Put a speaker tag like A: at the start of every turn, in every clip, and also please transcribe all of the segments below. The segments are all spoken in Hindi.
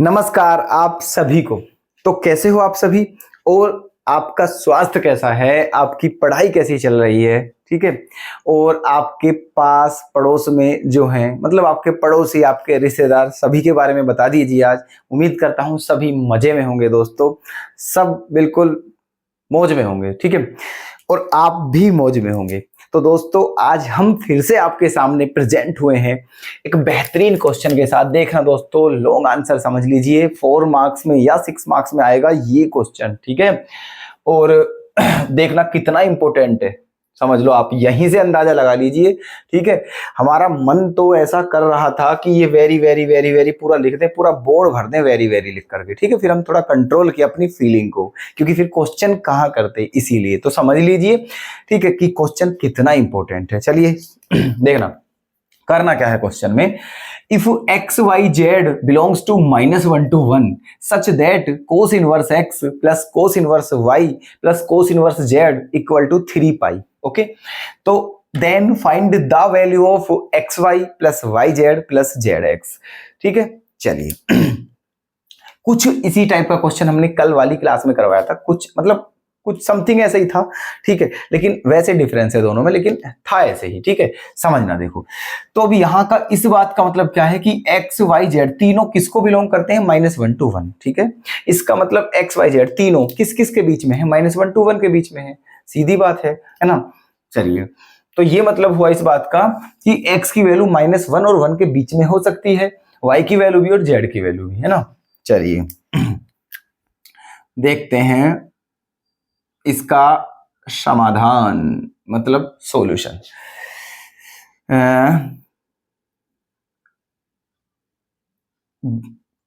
A: नमस्कार आप सभी को। तो कैसे हो आप सभी और आपका स्वास्थ्य कैसा है, आपकी पढ़ाई कैसी चल रही है, ठीक है। और आपके पास पड़ोस में जो हैं मतलब आपके पड़ोसी, आपके रिश्तेदार, सभी के बारे में बता दीजिए। आज उम्मीद करता हूँ सभी मजे में होंगे दोस्तों, सब बिल्कुल मौज में होंगे, ठीक है। और आप भी मौज में होंगे। तो दोस्तों आज हम फिर से आपके सामने प्रेजेंट हुए हैं एक बेहतरीन क्वेश्चन के साथ। देखना दोस्तों, लॉन्ग आंसर समझ लीजिए, 4 मार्क्स में या 6 मार्क्स में आएगा ये क्वेश्चन, ठीक है। और देखना कितना इंपॉर्टेंट है, समझ लो, आप यहीं से अंदाजा लगा लीजिए, ठीक है। हमारा मन तो ऐसा कर रहा था कि ये वेरी वेरी वेरी वेरी पूरा लिख दें, पूरा बोर्ड भर दें वेरी वेरी लिख करके, ठीक है। फिर हम थोड़ा कंट्रोल किया अपनी फीलिंग को, क्योंकि फिर क्वेश्चन कहाँ करते, इसीलिए। तो समझ लीजिए, ठीक है, कि क्वेश्चन कितना इंपॉर्टेंट है। चलिए देखना करना क्या है क्वेश्चन में। If X Y Z belongs to -1 to 1 such that cos inverse X plus cos inverse Y plus cos inverse Z equal to 3 pi, okay. तो then find the value of X Y plus Y Z plus Z X, ठीक है। चलिए कुछ इसी टाइप का क्वेश्चन हमने कल वाली क्लास में करवाया था, कुछ समथिंग ऐसे ही था, ठीक है। लेकिन वैसे डिफरेंस है दोनों में, लेकिन था ऐसे ही, ठीक है। समझना देखो, तो अब यहाँ का इस बात का मतलब क्या है कि एक्स वाई जेड तीनों किसको बिलोंग करते हैं, -1 to 1, ठीक है। इसका मतलब एक्स वाई जेड तीनों किस किस के बीच में है, -1 to 1 के बीच में है, सीधी बात है ना। चलिए, तो ये मतलब हुआ इस बात का कि एक्स की वैल्यू -1 और 1 के बीच में हो सकती है, वाई की वैल्यू भी और जेड की वैल्यू भी, है ना। चलिए देखते हैं इसका समाधान, मतलब सॉल्यूशन।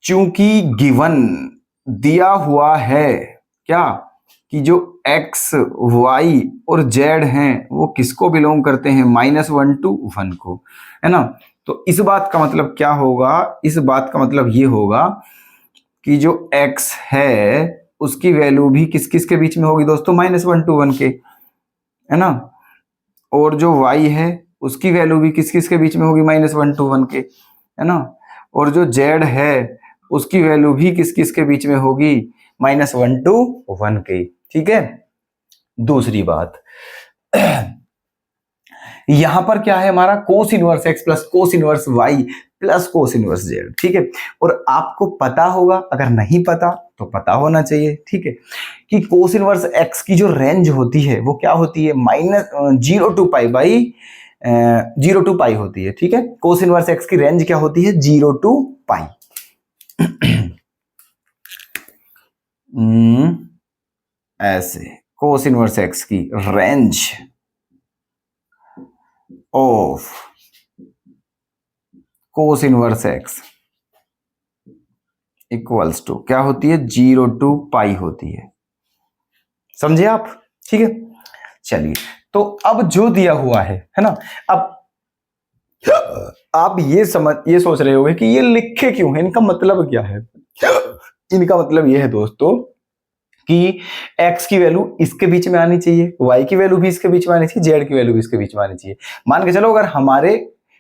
A: चूंकि गिवन दिया हुआ है क्या कि जो x y और z हैं वो किसको बिलोंग करते हैं, -1 to 1 को, है ना। तो इस बात का मतलब क्या होगा, इस बात का मतलब ये होगा कि जो x है उसकी वैल्यू भी किस किस के बीच में होगी दोस्तों, -1 to 1 के, है ना। और जो y है उसकी वैल्यू भी किस किस के बीच में होगी, -1 to 1 के, है ना। और जो z है उसकी वैल्यू भी किस किस के बीच में होगी, -1 to 1 के, ठीक है। दूसरी बात, यहां पर क्या है हमारा, cos inverse X plus cos inverse Y plus cos inverse Z, ठीक है। और आपको पता होगा, अगर नहीं पता तो पता होना चाहिए, ठीक है, कि कोस इनवर्स एक्स की जो रेंज होती है वो क्या होती है, -0 to pi by 0 to pi होती है, ठीक है। कोस इनवर्स एक्स की रेंज क्या होती है, 0 to पाई। ऐसे कोस इनवर्स एक्स की range of cos inverse X equals to क्या होती है, 0 to पाई होती है, समझे आप, ठीक है। चलिए, तो अब जो दिया हुआ है ना। अब आप ये सोच रहे होंगे कि ये लिखे क्यों है, इनका मतलब क्या है। इनका मतलब ये है दोस्तों कि x की वैल्यू इसके बीच में आनी चाहिए, y की वैल्यू भी इसके बीच में आनी चाहिए, z की वैल्यू भी इसके बीच में आनी चाहिए। मान के चलो, अगर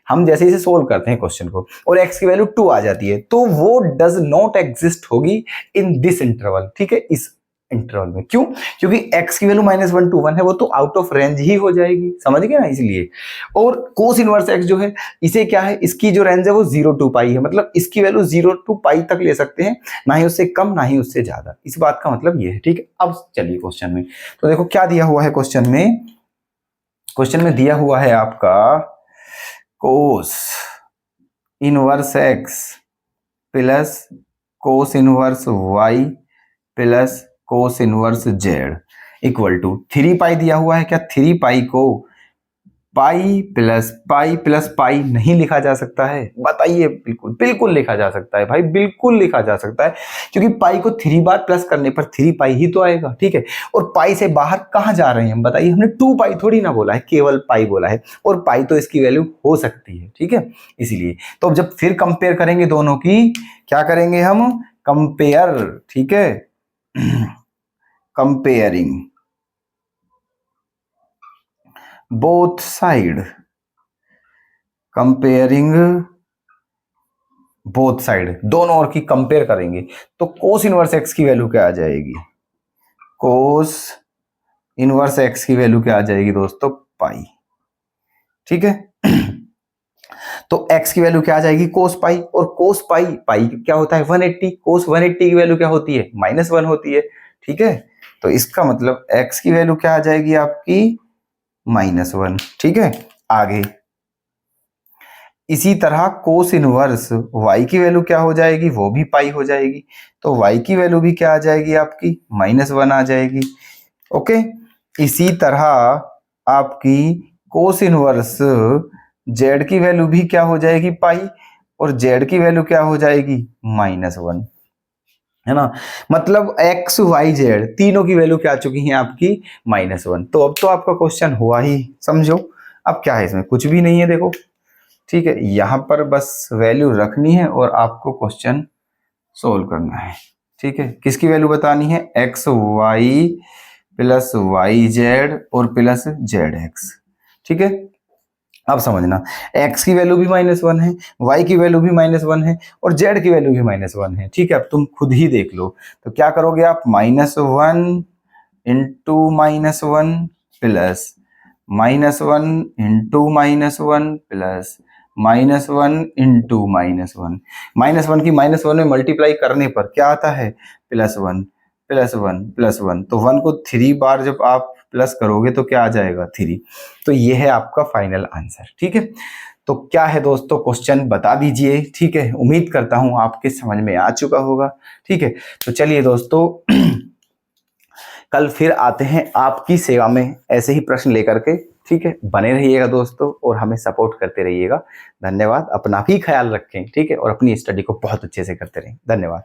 A: हम जैसे इसे सोल्व करते हैं क्वेश्चन को और x की वैल्यू 2 आ जाती है तो वो डज नॉट एग्जिस्ट होगी इन दिस इंटरवल, ठीक है, इस इंटरवल में। क्यों, क्योंकि x की वैल्यू -1 to 1 है, वो तो आउट ऑफ रेंज ही हो जाएगी, समझ गए ना, इसलिए। और कोस इनवर्स x जो है, इसे क्या है, इसकी जो रेंज है वो 0 to पाई है, मतलब इसकी वैल्यू 0 to पाई तक ले सकते हैं, ना ही उससे कम ना ही उससे ज्यादा। इस बात का मतलब ये है, ठीक है। अब चलिए क्वेश्चन में, तो देखो क्या दिया हुआ है क्वेश्चन में। क्वेश्चन में दिया हुआ है आपका cos inverse X plus cos inverse Y plus cos inverse Z equal to 3 pi दिया हुआ है। क्या 3 पाई को पाई प्लस पाई नहीं लिखा जा सकता है, बताइए। बिल्कुल बिल्कुल लिखा जा सकता है भाई, बिल्कुल लिखा जा सकता है, क्योंकि पाई को 3 बार प्लस करने पर 3 पाई ही तो आएगा, ठीक है। और पाई से बाहर कहां जा रहे हैं हम, बताइए। हमने 2 पाई थोड़ी ना बोला है, केवल पाई बोला है, और पाई तो इसकी वैल्यू हो सकती है, ठीक है, इसीलिए। तो अब जब फिर कंपेयर करेंगे दोनों की, क्या करेंगे हम, कंपेयर, ठीक है, comparing both side, comparing both side, दोनों ओर की कंपेयर करेंगे, तो कोस इनवर्स एक्स की वैल्यू क्या आ जाएगी? कोस इनवर्स एक्स की वैल्यू क्या आ जाएगी दोस्तों? पाई। ठीक है। तो x की वैल्यू क्या आ जाएगी? कोस पाई, और कोस पाई, पाई क्या होता है? 180, कोस 180 की वैल्यू क्या होती है? -1 होती है। ठीक है, तो इसका मतलब x की वैल्यू क्या आ जाएगी आपकी? -1। ठीक है, आगे इसी तरह कोस इनवर्स y की वैल्यू क्या हो जाएगी? वो भी पाई हो जाएगी, तो y की वैल्यू भी क्या आ जाएगी आपकी? -1 आ जाएगी। ओके, इसी तरह आपकी कोस इनवर्स z की वैल्यू भी क्या हो जाएगी? पाई, और z की वैल्यू क्या हो जाएगी? -1, है ना। मतलब x y z तीनों की वैल्यू क्या आ चुकी है आपकी? -1। तो अब तो आपका क्वेश्चन हुआ ही, समझो। अब क्या है इसमें? कुछ भी नहीं है, देखो। ठीक है, यहां पर बस वैल्यू रखनी है और आपको क्वेश्चन सोल्व करना है। ठीक है, किसकी वैल्यू बतानी है? X Y plus Y Z और प्लस जेड एक्स। ठीक है, अब समझना, x की वैल्यू भी -1 है, y की वैल्यू भी -1 है, और z की वैल्यू भी -1 है। ठीक है, अब तुम खुद ही देख लो, तो क्या करोगे आप? -1 into -1 plus -1 into -1 plus -1 into -1 की -1 में मल्टीप्लाई करने पर क्या आता है? +1 +1 +1। तो 1 को 3 बार जब आप प्लस करोगे तो क्या आ जाएगा? 3। तो ये है आपका फाइनल आंसर। ठीक है, तो क्या है दोस्तों, क्वेश्चन बता दीजिए। ठीक है, उम्मीद करता हूं आपके समझ में आ चुका होगा। ठीक है, तो चलिए दोस्तों, कल फिर आते हैं आपकी सेवा में ऐसे ही प्रश्न लेकर के। ठीक है, बने रहिएगा दोस्तों और हमें सपोर्ट करते रहिएगा। धन्यवाद, अपना भी ख्याल रखें। ठीक है, और अपनी स्टडी को बहुत अच्छे से करते रहें। धन्यवाद।